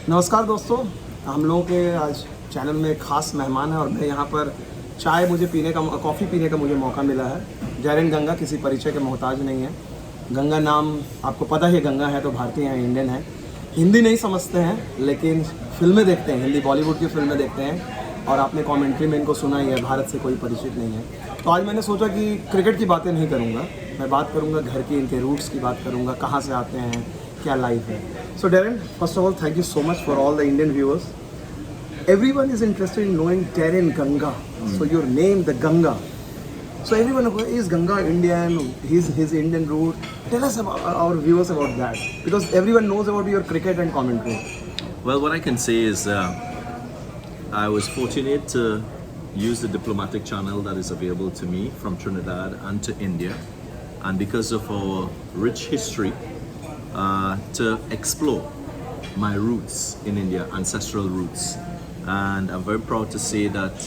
नमस्कार दोस्तों, हम लोगों के आज चैनल में एक ख़ास मेहमान है और मैं यहाँ पर चाय मुझे पीने का कॉफ़ी पीने का मुझे मौका मिला है। डैरेन गंगा किसी परिचय के मोहताज नहीं है। गंगा नाम आपको पता ही, गंगा है तो भारतीय है, इंडियन है। हिंदी नहीं समझते हैं लेकिन फिल्में देखते हैं, हिंदी बॉलीवुड की फिल्में देखते हैं और आपने कॉमेंट्री में इनको सुना ही है, भारत से कोई परिचित नहीं है। तो आज मैंने सोचा कि क्रिकेट की बातें नहीं करूँगा, मैं बात करूँगा घर की, इनके रूट्स की बात करूँगा, कहाँ से आते हैं, क्या लाइफ है। So Darren, first of all, thank you so much for all the Indian viewers. Everyone is interested in knowing Darren Ganga. So your name, the Ganga. So everyone is Ganga Indian, his Indian root. Tell us about our viewers about that, because everyone knows about your cricket and commentary. Well, what I can say is I was fortunate to use the diplomatic channel that is available to me from Trinidad and to India, and because of our rich history, to explore my roots in India, ancestral roots. And I'm very proud to say that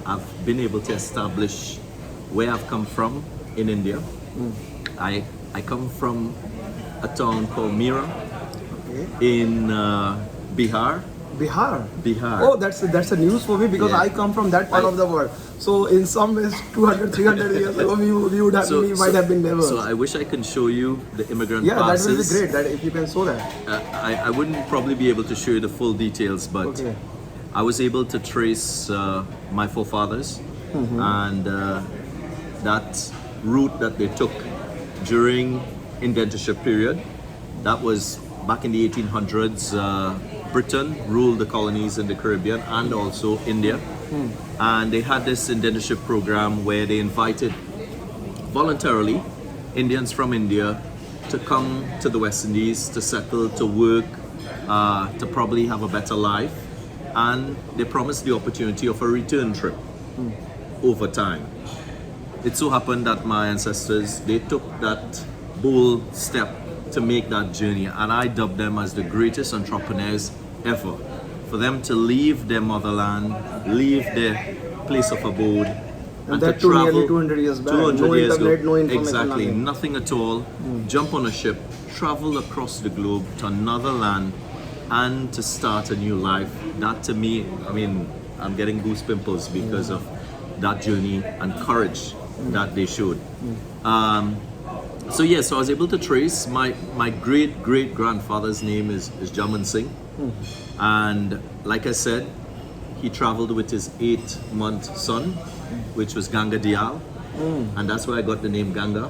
I've been able to establish where I've come from in India. I come from a town called Mira in Bihar. Bihar. Oh, that's a news for me, because I come from that part of the world. So in some ways, 200, 300 years ago, we might have been neighbors. So I wish I can show you the immigrant passes. passes. That will be great. That if you can show that. I wouldn't probably be able to show you the full details, but I was able to trace my forefathers and that route that they took during indentureship period. That was back in the 1800s. Britain ruled the colonies in the Caribbean and also India, and they had this indentureship program where they invited voluntarily Indians from India to come to the West Indies to settle, to work, to probably have a better life, and they promised the opportunity of a return trip over time. It so happened that my ancestors, they took that bold step to make that journey, and I dub them as the greatest entrepreneurs ever. For them to leave their motherland, leave their place of abode, and that to travel nearly 200 years back, 200 no years internet, ago, no information, exactly, nothing at all. Jump on a ship, travel across the globe to another land, and to start a new life. That to me, I mean, I'm getting goose pimples because of that journey and courage that they showed. So yes, so I was able to trace my great grandfather's name is Jaman Singh, and like I said, he traveled with his 8-month son, which was Ganga Diyal, and that's where I got the name Ganga.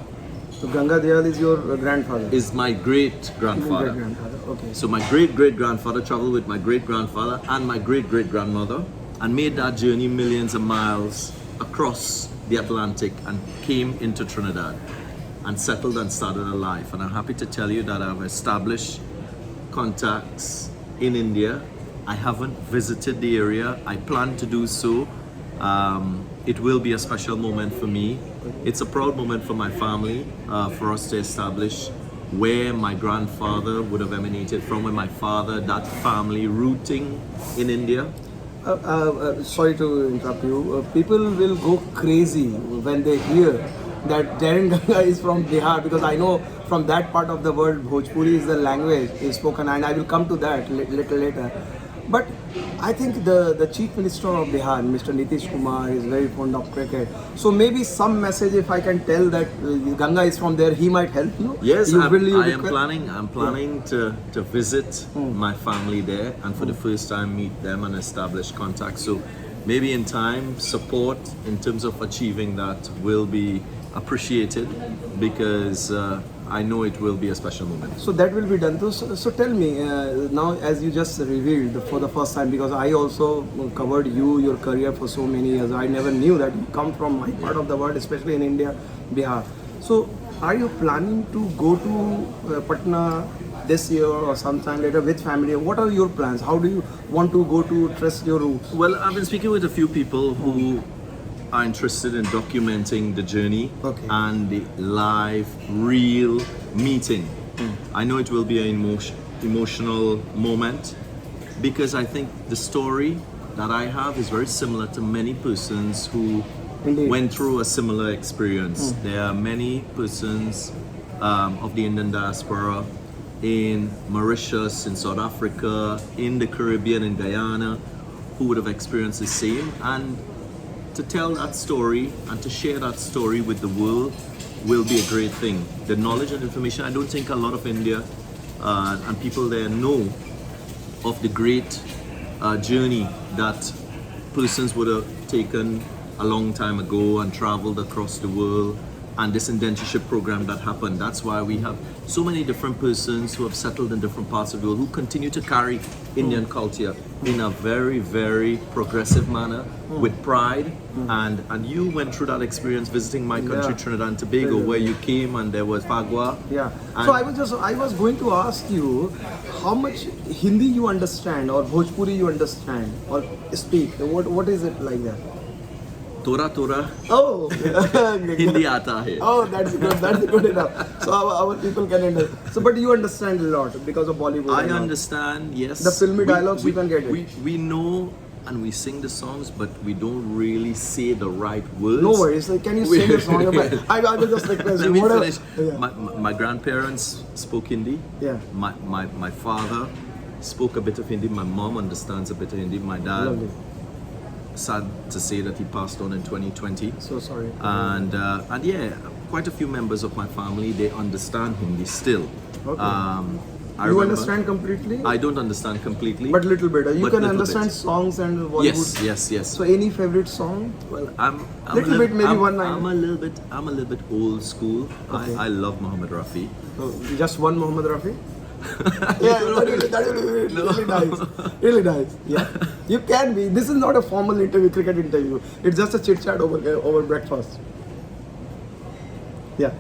So Ganga Diyal is your grandfather? Is my great grandfather. Okay. So my great grandfather traveled with my great grandfather and my great grandmother, and made that journey millions of miles across the Atlantic and came into Trinidad and settled and started a life. And I'm happy to tell you that I've established contacts in India. I haven't visited the area. I plan to do so. It will be a special moment for me. It's a proud moment for my family, for us to establish where my grandfather would have emanated from, where my father, that family rooting in India. Sorry to interrupt you. People will go crazy when they hear that Darren Ganga is from Bihar, because I know from that part of the world Bhojpuri is the language is spoken, and I will come to that little later. But I think the Chief Minister of Bihar, Mr. Nitish Kumar, is very fond of cricket. So maybe some message, if I can tell that Ganga is from there, he might help you. Yes, I'm planning to visit my family there, and for the first time meet them and establish contact. So maybe in time, support in terms of achieving that will be appreciated, because I know it will be a special moment. So that will be done. So tell me, now as you just revealed for the first time, because I also covered your career for so many years, I never knew that you come from my part of the world, especially in India, Bihar. So are you planning to go to Patna this year or sometime later with family? What are your plans? How do you want to go to trace your roots? Well, I've been speaking with a few people who are interested in documenting the journey and the live, real meeting. I know it will be an emotional moment, because I think the story that I have is very similar to many persons who went through a similar experience. There are many persons of the Indian diaspora in Mauritius, in South Africa, in the Caribbean, in Guyana, who would have experienced the same. And to tell that story and to share that story with the world will be a great thing. The knowledge and information, I don't think a lot of India and people there know of the great journey that persons would have taken a long time ago and traveled across the world, and this indentureship program that happened. That's why we have so many different persons who have settled in different parts of the world who continue to carry Indian culture in a very, very progressive manner with pride. And you went through that experience visiting my country, Trinidad and Tobago, where you came and there was Fagua. Yeah. So I was going to ask you how much Hindi you understand or Bhojpuri you understand or speak. What is it like that? Tora Tora. Oh, Hindi aata hai. Oh, that's good. That's good enough. So our people can understand. So, but you understand a lot because of Bollywood. I understand. Yes. The filmy dialogues we can get it. We know and we sing the songs, but we don't really say the right words. No worries. Like, can you sing a song? I will just request Let you. me Whatever. finish. Yeah. My grandparents spoke Hindi. Yeah. My father spoke a bit of Hindi. My mom understands a bit of Hindi. My dad. Lovely. Sad to say that he passed on in 2020. So sorry. And yeah, quite a few members of my family, they understand Hindi still. Okay. I You remember- understand completely? I don't understand completely. But little bit. You But can little understand bit. songs and Bollywood. Yes. So any favorite song? Well, I'm Little a bit, maybe I'm, one line. I'm a little bit old school. Okay. I love Muhammad Rafi. So, just one Mohammed Rafi? Yeah, that will be really nice. Really nice. Yeah. You can be. This is not a formal interview, cricket interview. It's just a chit chat over breakfast. Yeah.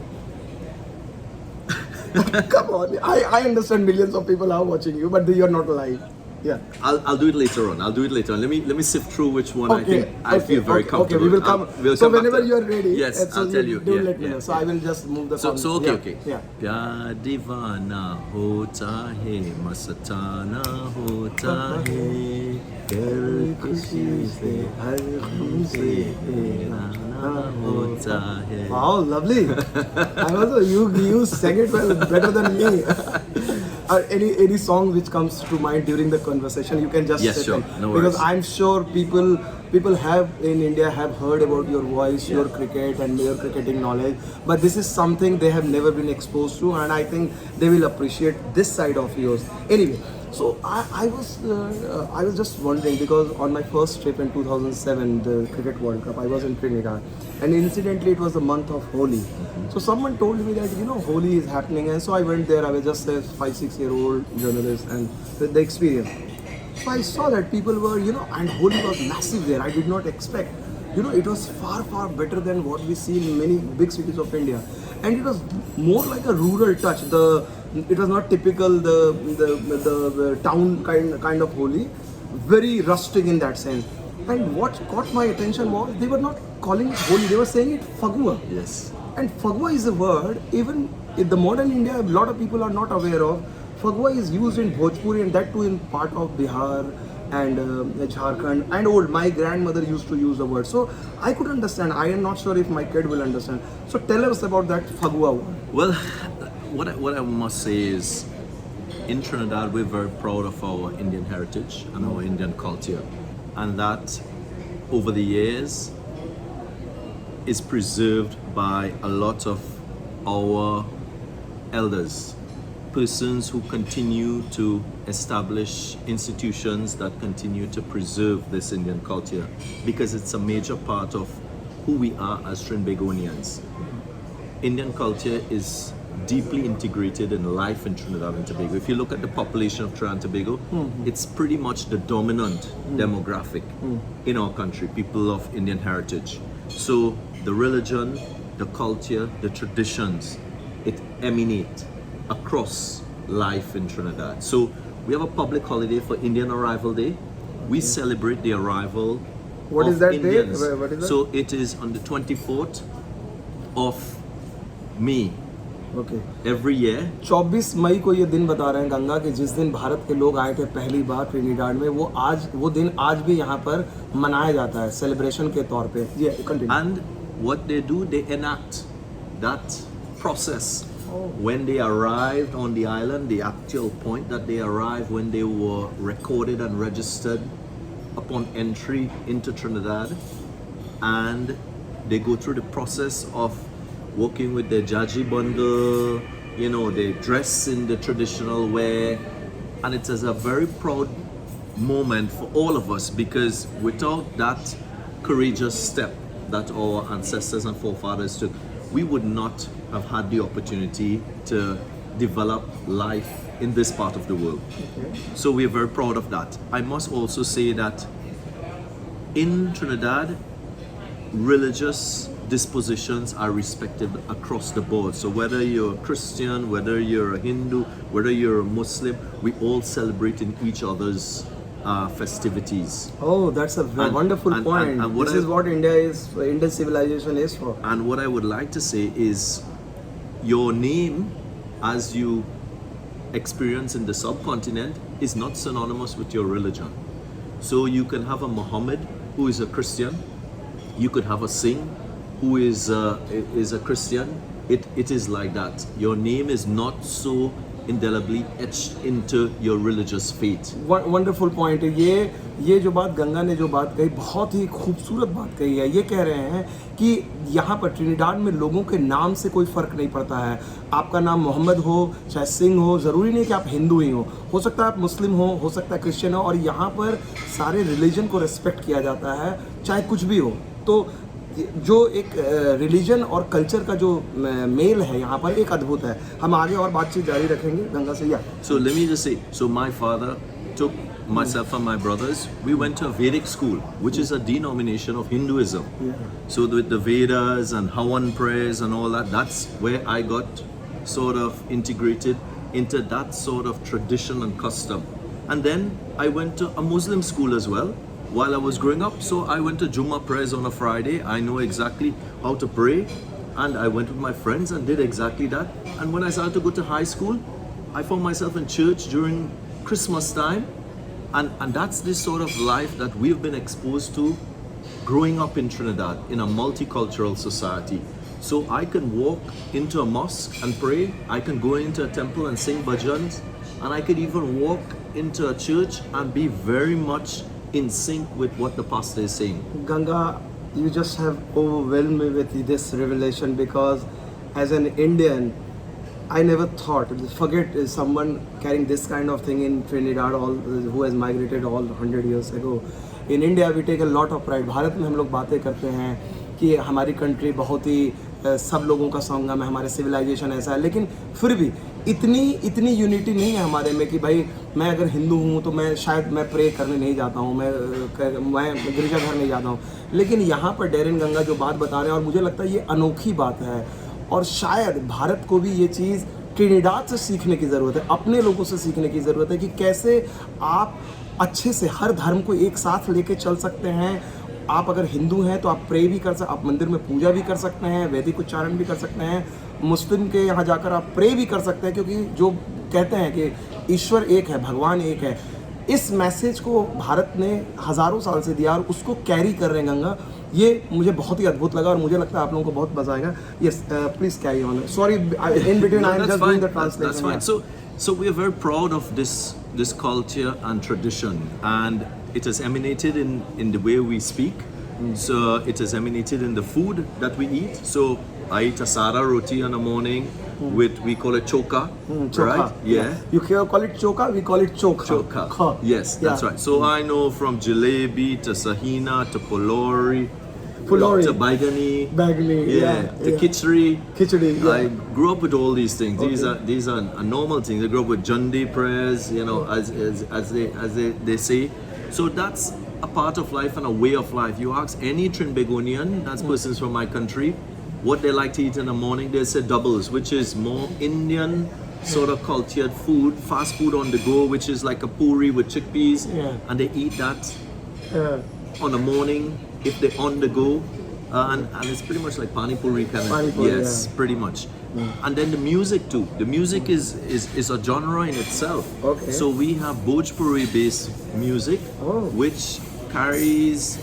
Come on. I understand millions of people are watching you, but you're not live. Yeah. I'll do it later on. Let me sift through which one I think I feel very okay, comfortable. Okay, we will come. We'll So come back whenever to- you are ready, Yes, so I'll tell you. Do Yeah, let me yeah, know. So yeah. I will just move the So song. okay. Yeah. प्यार दीवाना होता है मस्ताना होता है कर खुशी से हर खून से दीवाना होता है. Wow, lovely. I also you sang it well, better than me. Any song which comes to mind during the conversation, you can just Yes, say sure. it. No Because worries. I'm sure people have in India have heard about your voice, your cricket and your cricketing knowledge, but this is something they have never been exposed to, and I think they will appreciate this side of yours. Anyway, so I was just wondering, because on my first trip in 2007, the Cricket World Cup, I was in Trinidad, and incidentally it was the month of Holi. So someone told me that Holi is happening, and so I went there. I was just a 5-6-year-old journalist, and with the experience. So I saw that people were, and Holi was massive there. I did not expect. It was far, far better than what we see in many big cities of India. And it was more like a rural touch. It was not typical the town kind of Holi. Very rustic in that sense. And what caught my attention was they were not calling it Holi. They were saying it Fagua. Yes. And Fagua is a word, even in the modern India, a lot of people are not aware of. Fagua is used in Bhojpuri, and that too in part of Bihar and Jharkhand and old. My grandmother used to use the word. So I could understand. I am not sure if my kid will understand. So tell us about that Fagua word. Well, what I must say is, in Trinidad, we're very proud of our Indian heritage and our Indian culture, and that over the years is preserved by a lot of our elders, persons who continue to establish institutions that continue to preserve this Indian culture, because it's a major part of who we are as Trinbagonians. Indian culture is deeply integrated in life in Trinidad and Tobago. If you look at the population of Trinidad and Tobago, it's pretty much the dominant demographic in our country, people of Indian heritage. So the religion, the culture, the traditions, it emanate across life in Trinidad. So we have a public holiday for Indian Arrival Day. We celebrate the arrival What of is that Indians. date? What is that? So it is on the 24th of May Okay. every year. 24 मई को ये दिन बता रहे हैं गंगा कि जिस दिन भारत के लोग आए थे पहली बार ट्रिनिडाड में, वो दिन आज भी यहाँ पर मनाया जाता है सेलिब्रेशन के तौर पे. Yeah, continue. And what they do, they enact that process When they arrived on the island, the actual point that they arrived, when they were recorded and registered upon entry into Trinidad, and they go through the process of working with their jaji bundle, you know, they dress in the traditional wear, and it is a very proud moment for all of us, because without that courageous step that our ancestors and forefathers took, we would not have had the opportunity to develop life in this part of the world. So we are very proud of that. I must also say that in Trinidad, religious dispositions are respected across the board. So whether you're a Christian, whether you're a Hindu, whether you're a Muslim, we all celebrate in each other's festivities. Oh, that's a wonderful point. And this is what Indian civilization is for. And what I would like to say is, your name, as you experience in the subcontinent, is not synonymous with your religion. So you can have a Muhammad who is a Christian, you could have a Singh who is a Christian. It is like that. Your name is not so indelibly etched into your religious faith. Wonderful point है ये जो बात गंगा ने जो बात कही, बहुत ही खूबसूरत बात कही है। ये कह रहे हैं कि यहाँ पर ट्रिनिडाड में लोगों के नाम से कोई फ़र्क नहीं पड़ता है। आपका नाम मोहम्मद हो चाहे सिंह हो, ज़रूरी नहीं कि आप हिंदू ही हो सकता है आप मुस्लिम हो सकता है क्रिश्चियन हो, और यहाँ पर सारे रिलीजन को रिस्पेक्ट किया जाता है, चाहे कुछ भी हो। तो जो एक रिलीजन और कल्चर का जो मेल है यहाँ पर एक अद्भुत है। हम आगे और बातचीत जारी रखेंगे गंगा से। या So let me just say, so my father took myself and my brothers, we went to a Vedic school, which is a denomination of Hinduism. So with the Vedas and Havan prayers and all that, that's where I got sort of integrated into that sort of tradition and custom. And then I went to a Muslim school as well while I was growing up. So I went to Jummah prayers on a Friday. I know exactly how to pray, and I went with my friends and did exactly that. And when I started to go to high school, I found myself in church during Christmas time, and that's this sort of life that we've been exposed to growing up in Trinidad in a multicultural society. So I can walk into a mosque and pray, I can go into a temple and sing bhajans, and I could even walk into a church and be very much in sync with what the pastor is saying. Ganga, you just have overwhelmed me with this revelation, because as an Indian, I never thought, forget someone carrying this kind of thing in Trinidad, who has migrated all 100 years ago. In India, we take a lot of pride. Bharat में हम लोग बातें करते हैं कि हमारी country बहुत ही सब लोगों का संगम है, हमारे सिविलाइजेशन ऐसा है, लेकिन फिर भी इतनी यूनिटी नहीं है हमारे में कि भाई मैं अगर हिंदू हूँ तो मैं शायद मैं प्रे करने नहीं जाता हूँ, मैं गिरजाघर नहीं जाता हूँ। लेकिन यहाँ पर डेरेन गंगा जो बात बता रहे हैं, और मुझे लगता है ये अनोखी बात है, और शायद भारत को भी ये चीज़ ट्रिनिडाड से सीखने की ज़रूरत है, अपने लोगों से सीखने की ज़रूरत है कि कैसे आप अच्छे से हर धर्म को एक साथ लेके चल सकते हैं। आप अगर हिंदू हैं तो आप प्रे भी कर सकते, आप मंदिर में पूजा भी कर सकते हैं, वैदिक उच्चारण भी कर सकते हैं, मुस्लिम के यहाँ जाकर आप प्रे भी कर सकते हैं, क्योंकि जो कहते हैं कि ईश्वर एक है, भगवान एक है। इस मैसेज को भारत ने हज़ारों साल से दिया और उसको कैरी कर रहे हैं गंगा। ये मुझे बहुत ही अद्भुत लगा और मुझे लगता है आप लोगों को बहुत मजा आएगा। Yes, please carry on. Sorry, in between I am just doing the translation. So we are very proud of this culture and tradition, and it has emanated in the way we speak. So it has emanated in the food that we eat. So I eat asada roti in the morning with, we call it choka, right? Yeah. You call it choka, we call it chokha. Choka. Yes, that's right. So I know from jalebi to sahina to pulori, to baigani, to khichdi. I grew up with all these things. Okay. These are normal things. I grew up with jandi prayers, you know, as they say. So that's a part of life and a way of life. You ask any Trinbagonian, that's persons from my country, what they like to eat in the morning, they say doubles, which is more Indian sort of cultured food, fast food on the go, which is like a puri with chickpeas, and they eat that on the morning if they're on the go, and it's pretty much like pani puri kind of. Yes, pretty much. And then the music too. The music is a genre in itself. Okay. So we have Bhojpuri based music, which carries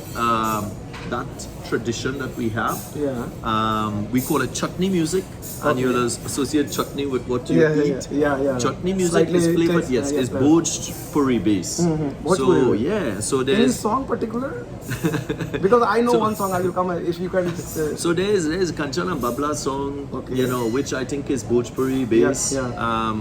that tradition that we have. Yeah. We call it chutney music, and you'll associate chutney with what you eat. Yeah. Chutney music Slightly is flavored, taste, yes, yeah, is yeah. bojj puri base. So yeah, so Any there's song particular? Because I know one song. I will come if you can. so there's Kanchana Babla song, you know, which I think is Bhojpuri base. Yeah.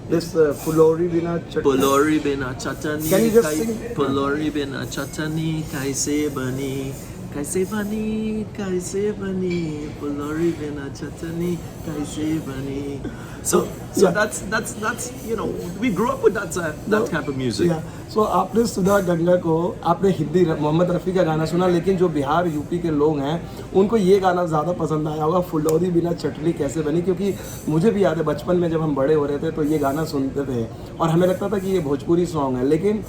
This Fulori Bina Chutney. Pulori bina chatani. Can you just sing? Pulori bina chatani, kaise bani, kaise bani, kaise bani. Pulori bina chatani, kaise bani. So Yeah. that's you know, we grew up with that type of music. Yeah. So आपने सुना गंगा को, आपने हिंदी मोहम्मद रफ़ी का गाना सुना, लेकिन जो Bihar UP के लोग हैं उनको ये गाना ज़्यादा पसंद आया होगा, फुलौरी बिना चटनी कैसे बनी, क्योंकि मुझे भी याद है बचपन में जब हम बड़े हो रहे थे तो ये गाना सुनते थे और हमें लगता था कि ये भोजपुरी सॉन्ग है, लेकिन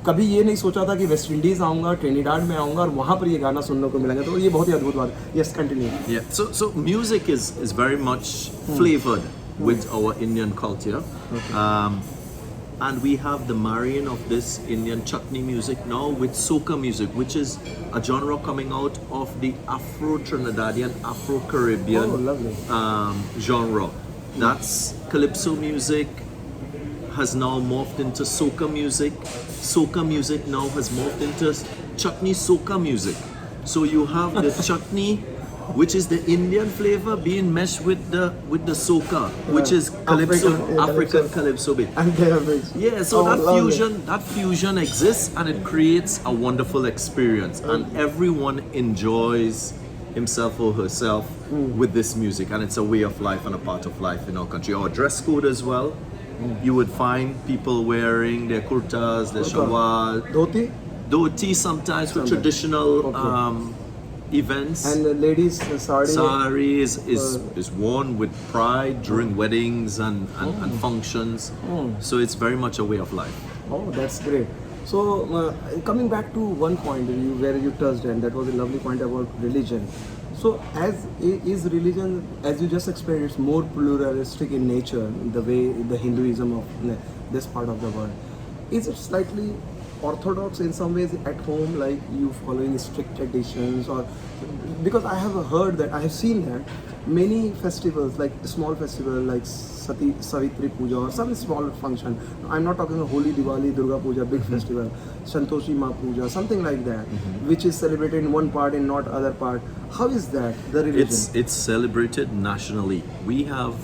कभी ये नहीं सोचा था कि वेस्ट इंडीज़ आऊँगा, ट्रिनिडाड में आऊँगा और वहाँ पर ये गाना सुनने को मिलेगा, तो ये बहुत ही अद्भुत बात है. Yes, continue. Yeah. So music is very much flavored with our Indian culture. And we have the marrying of this Indian chutney music now with soca music, which is a genre coming out of the Afro-Trinidadian, Afro-Caribbean Oh, lovely. genre. That's calypso music has now morphed into soca music. Soca music now has morphed into chutney soca music. So you have the chutney, which is the Indian flavor being meshed with the soca, which is calypso, African calypso beat. And they are rich. Yeah, so lovely. that fusion exists and it creates a wonderful experience, and everyone enjoys himself or herself with this music, and it's a way of life and a part of life in our country. Our dress code as well. You would find people wearing their kurtas, their shalwar, dhoti sometimes for traditional events. And the ladies sari. Sari is worn with pride during weddings and functions. So it's very much a way of life. Oh, that's great. So coming back to one point where you touched, and that was a lovely point about religion. So is religion, as you just explained, it's more pluralistic in nature, the way the Hinduism of this part of the world. Is it slightly orthodox in some ways at home, like you following strict traditions? Or because I have heard that, I have seen that many festivals, like small festival like Savitri Puja or some small function, I'm not talking a Holi, Diwali, Durga Puja, big festival, Santoshi Ma Puja, something like that, which is celebrated in one part and not other part. How is that, the religion? It's celebrated nationally. We have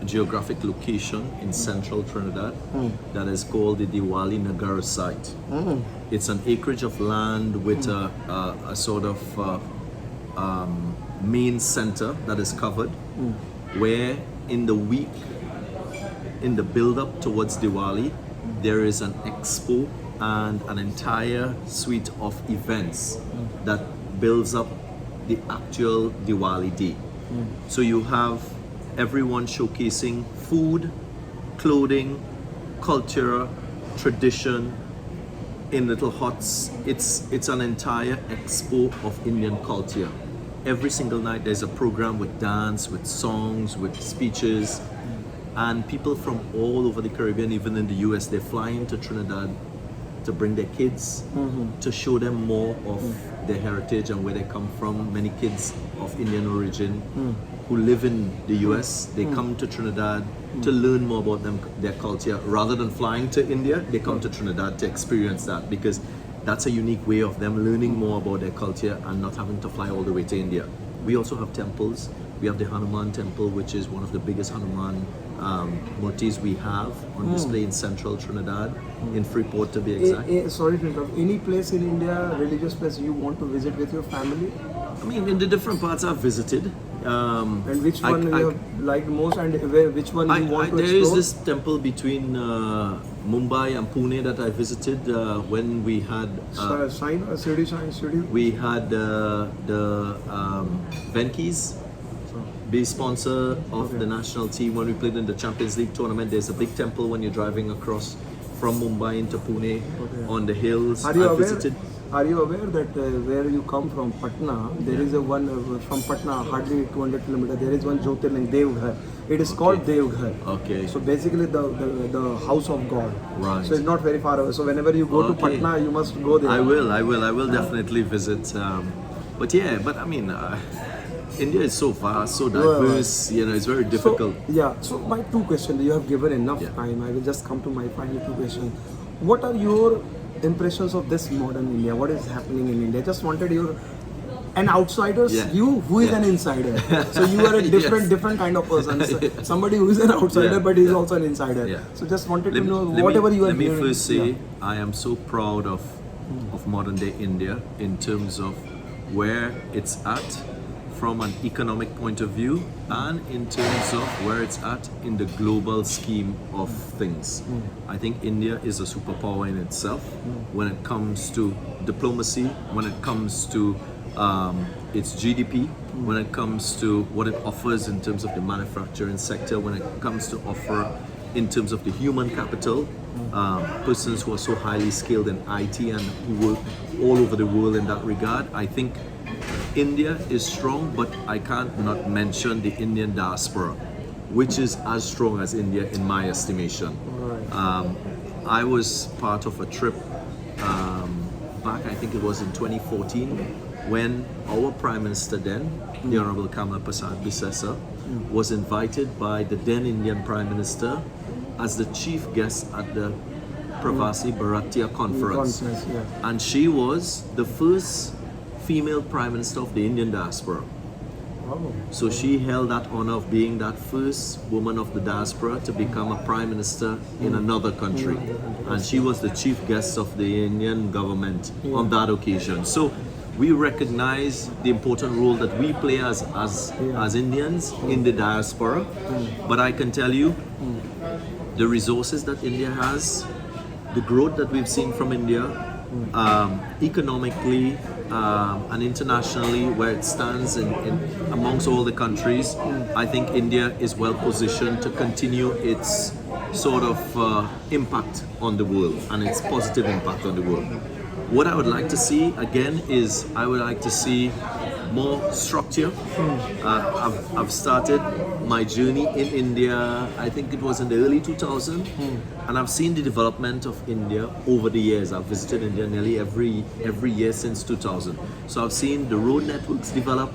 geographic location in central Trinidad that is called the Diwali Nagar site. It's an acreage of land with a sort of main center that is covered, where in the week, in the build-up towards Diwali, there is an expo and an entire suite of events that builds up the actual Diwali day. So you have everyone showcasing food, clothing, culture, tradition in little huts. It's an entire expo of Indian culture. Every single night there's a program with dance, with songs, with speeches, and people from all over the Caribbean, even in the US, they fly into Trinidad to bring their kids, to show them more of their heritage and where they come from. Many kids of Indian origin who live in the US, they come to Trinidad to learn more about their culture. Rather than flying to India, they come to Trinidad to experience that, because that's a unique way of them learning more about their culture and not having to fly all the way to India. We also have temples. We have the Hanuman temple, which is one of the biggest Hanuman murtis we have on display in central Trinidad, in Freeport to be exact. Sorry to interrupt. Any place in India, religious place you want to visit with your family? I mean, in the different parts I've visited. And which one you have liked most, and which one you want to there explore? is this temple between Mumbai and Pune that I visited when we had we had the Venkies be sponsor of the national team when we played in the Champions League tournament. There's a big temple when you're driving across from Mumbai into Pune on the hills. Are you I've aware? visited. Are you aware that where you come from, Patna, there is a one from Patna, hardly 200 kilometers. There is one Jyotirling, Devghar. It is called Devghar. Okay. So basically the house of God. Right. So it's not very far away. So whenever you go to Patna, you must go there. I will definitely visit. But I mean, India is so vast, so diverse. You know, it's very difficult. So my two questions. You have given enough time. I will just come to my final two questions. What are your impressions of this modern India? What is happening in India? Just wanted an outsider's view. Who is an insider? So you are a different kind of person. So somebody who is an outsider, but is also an insider. Yeah. So just wanted to know whatever you are hearing. Let me first say, I am so proud of modern day India in terms of where it's at from an economic point of view and in terms of where it's at in the global scheme of things. I think India is a superpower in itself when it comes to diplomacy, when it comes to its GDP, when it comes to what it offers in terms of the manufacturing sector, when it comes to offer in terms of the human capital, persons who are so highly skilled in IT and who work all over the world in that regard. I think India is strong, but I can't not mention the Indian diaspora, which is as strong as India in my estimation. I was part of a trip back, I think it was in 2014, when our Prime Minister then, the Honorable Kamal Prasad Bisesa, was invited by the then Indian Prime Minister as the chief guest at the Pravasi Bharatiya conference. And she was the first female Prime Minister of the Indian diaspora. So she held that honor of being that first woman of the diaspora to become a Prime Minister in another country. And she was the chief guest of the Indian government on that occasion. So we recognize the important role that we play as Indians in the diaspora. But I can tell you, the resources that India has, the growth that we've seen from India, economically and internationally, where it stands in amongst all the countries, I think India is well positioned to continue its sort of impact on the world and its positive impact on the world. What I would like to see again is I would like to see more structure. I've started my journey in India, I think it was in the early 2000s, and I've seen the development of India over the years. I've visited India nearly every year since 2000. So I've seen the road networks develop,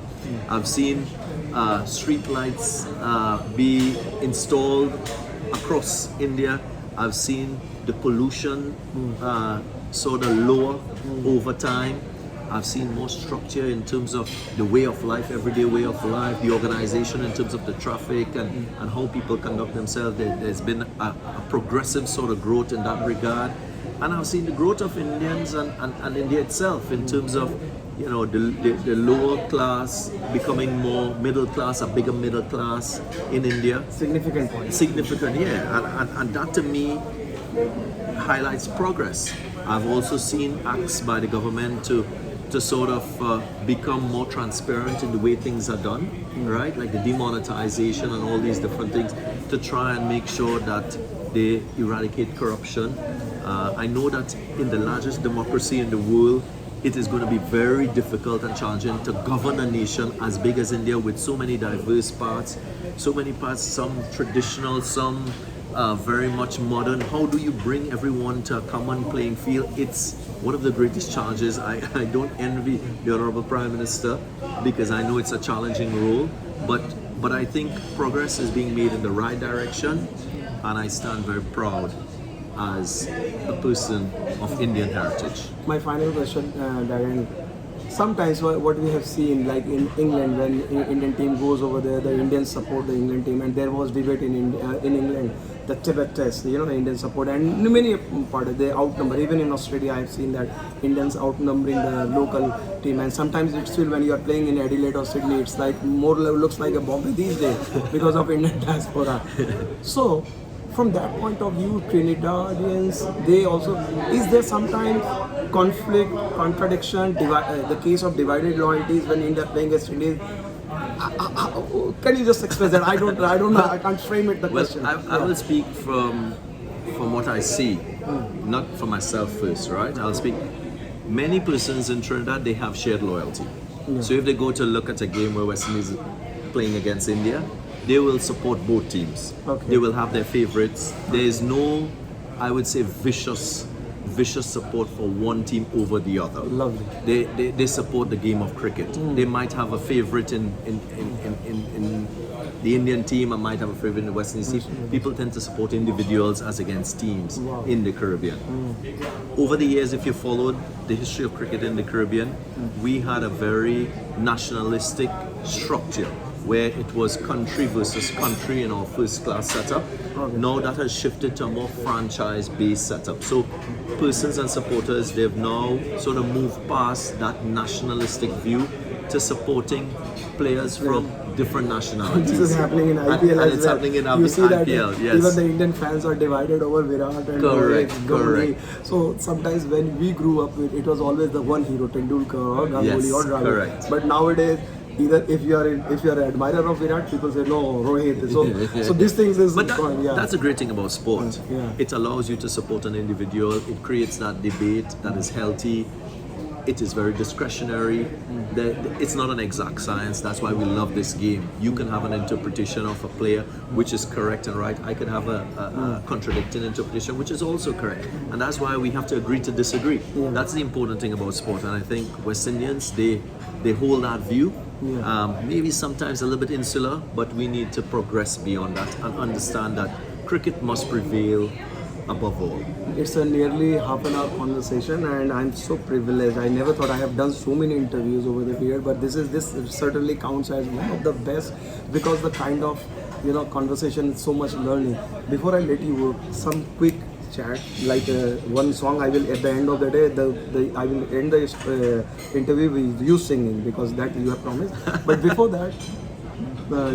I've seen street lights be installed across India, I've seen the pollution sort of lower over time. I've seen more structure in terms of the way of life, everyday way of life, the organization in terms of the traffic and how people conduct themselves. There's been a progressive sort of growth in that regard. And I've seen the growth of Indians and India itself in terms of, you know, the lower class becoming more middle class, a bigger middle class in India. Significant point. Significant, yeah. And that to me highlights progress. I've also seen acts by the government to sort of become more transparent in the way things are done, right? Like the demonetization and all these different things to try and make sure that they eradicate corruption. I know that in the largest democracy in the world, it is going to be very difficult and challenging to govern a nation as big as India with so many diverse parts, some traditional, some very much modern. How do you bring everyone to a common playing field? It's one of the greatest challenges. I don't envy the Honorable Prime Minister because I know it's a challenging role, but I think progress is being made in the right direction, and I stand very proud as a person of Indian heritage. My final question, Darren. Sometimes what we have seen, like in England, when Indian team goes over there, the Indians support the England team, and there was debate in England, the Tibet test, you know, the Indian support, and many part they outnumber. Even in Australia, I have seen that Indians outnumbering the local team, and sometimes it's still when you are playing in Adelaide or Sydney, it's like more looks like a Bombay these days because of Indian diaspora. So, from that point of view, Trinidadians, they also, is there sometimes conflict, contradiction, the case of divided loyalties when India playing against India? Can you just express that? I don't know. I can't frame it. The question. I will speak from what I see. not for myself first, right? I'll speak. Many persons in Trinidad, they have shared loyalty. So if they go to look at a game where West Indies is playing against India, they will support both teams. Okay. They will have their favorites. There is no, I would say, vicious support for one team over the other. Lovely. They support the game of cricket. They might have a favorite in the Indian team and might have a favorite in the West Indies team. People tend to support individuals as against teams in the Caribbean. Over the years, if you followed the history of cricket in the Caribbean, we had a very nationalistic structure where it was country versus country in our first class setup. Now that has shifted to a more franchise-based setup. So persons and supporters, they've now sort of moved past that nationalistic view to supporting players from different nationalities. This is happening in IPL and it's happening in you see IPL, that yes. Even the Indian fans are divided over Virat and Dhoni. So sometimes when we grew up, it was always the one hero, Tendulkar or Ganguly or Dravid. Correct. But nowadays, either if you are an admirer of Virat, people say no, Rohit. So these things is but that's a great thing about sport. It allows you to support an individual. It creates that debate that is healthy. It is very discretionary. It's not an exact science. That's why we love this game. You can have an interpretation of a player which is correct and right. I can have a contradicting interpretation which is also correct. And that's why we have to agree to disagree. That's the important thing about sport. And I think West Indians, they hold that view. Maybe sometimes a little bit insular, but we need to progress beyond that and understand that cricket must prevail above all. It's a nearly half an hour conversation and I'm so privileged. I never thought I have done so many interviews over the period, but this certainly counts as one of the best because the kind of conversation, so much learning. Before I let you work, some quick chat, like one song I will at the end of the day, I will end the interview with you singing because that you have promised. But before that,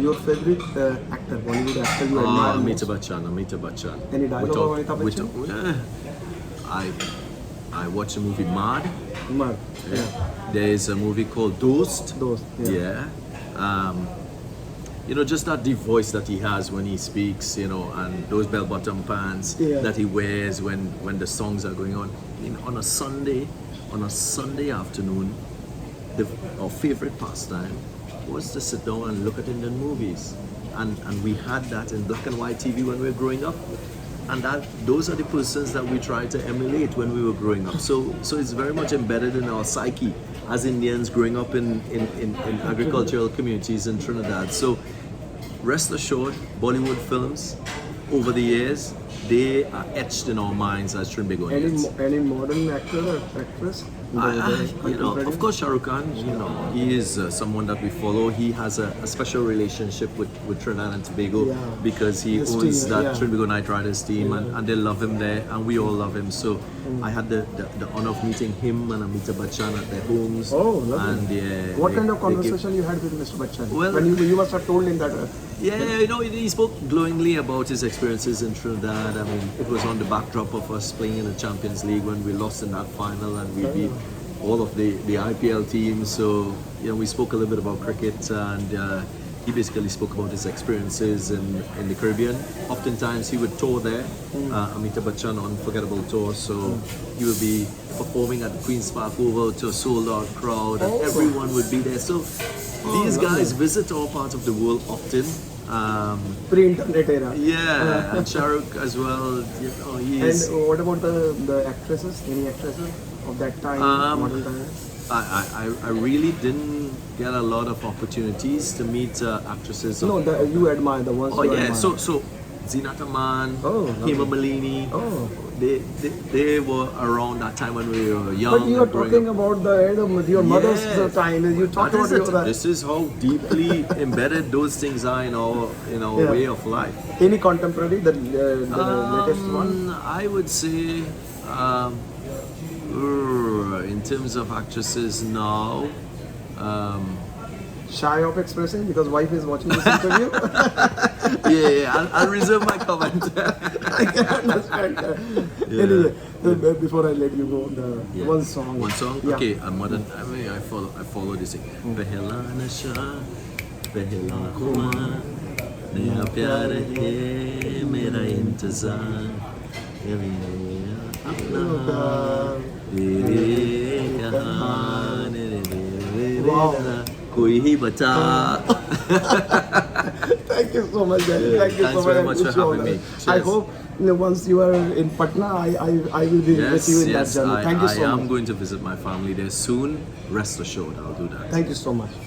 your favorite actor, Bollywood actor you admire? Amitabh Bachchan. Any dialogue of Amitabh Bachchan? I watched the movie Mad. Yeah. There is a movie called Dost. Yeah. Just that deep voice that he has when he speaks, and those bell-bottom pants that he wears when the songs are going on. On a Sunday afternoon, our favorite pastime was to sit down and look at Indian movies. And we had that in black and white TV when we were growing up. And those are the persons that we tried to emulate when we were growing up. So it's very much embedded in our psyche as Indians growing up in agricultural communities in Trinidad. So rest assured, Bollywood films over the years, they are etched in our minds as Trinbagonians. Any modern actor or actress? Of course, Shah Rukh Khan. He is someone that we follow. He has a special relationship with Trinidad and Tobago because he owns that Trinbago Knight Riders team, and they love him there, and we all love him. So I had the honor of meeting him and Amitabh Bachchan at their homes. Oh, lovely. And what kind of conversation you had with Mr. Bachchan? Well, when you must have told him that. He spoke glowingly about his experiences in Trinidad. I mean, it was on the backdrop of us playing in the Champions League when we lost in that final and we beat all of the IPL teams. So, we spoke a little bit about cricket and he basically spoke about his experiences in the Caribbean. Oftentimes he would tour there, Amitabh Bachchan on Unforgettable Tour. So he would be performing at the Queen's Park Oval to a sold out crowd and everyone would be there. So these guys visit all parts of the world often. Pre-internet era. Yeah, and Shah Rukh as well. He's... And what about the actresses? Any actresses of that time, modern time? I really didn't get a lot of opportunities to meet actresses. No, you admire the ones. You admire. So Zinat Aman, Hema Malini. They were around that time when we were young. But you are talking about the end of your mother's time. You talked about This is how deeply embedded those things are in our way of life. Any contemporary, the latest one? I would say, in terms of actresses now. Shy of expressing because wife is watching this interview. I'll reserve my comment. I can understand that. Anyway, before I let you go, one song. One song? Yeah. Okay, I follow this thing. Pehla nasha, pehla khuma, naya pyar hai, mera intezar. कोई ही बचा. Thank you so much, Darren. Thank you Thanks so very much. much for having me. I Cheers. hope once you are in Patna, I will be with you in that journey. Thank you so I am much. going to visit my family there soon. Rest assured, I'll do that. Thank you so much.